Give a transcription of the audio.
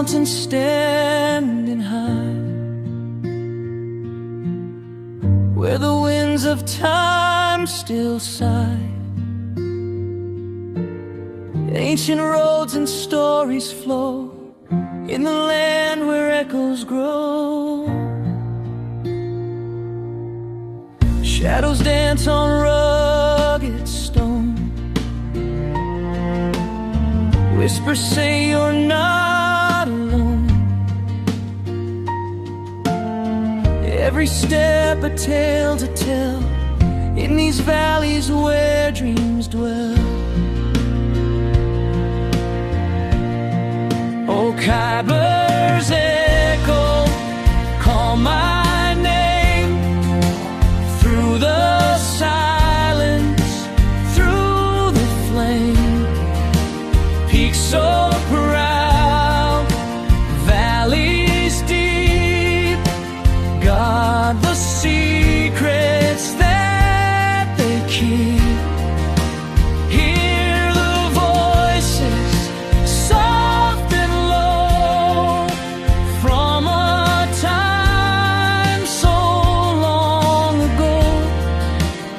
mountains standing high, where the winds of time still sigh. Ancient roads and stories flow in the land where echoes grow. Shadows dance on rugged stone, whispers say you're not alone. Every step a tale to tell in these valleys where dreams dwell. Oh, Khyber,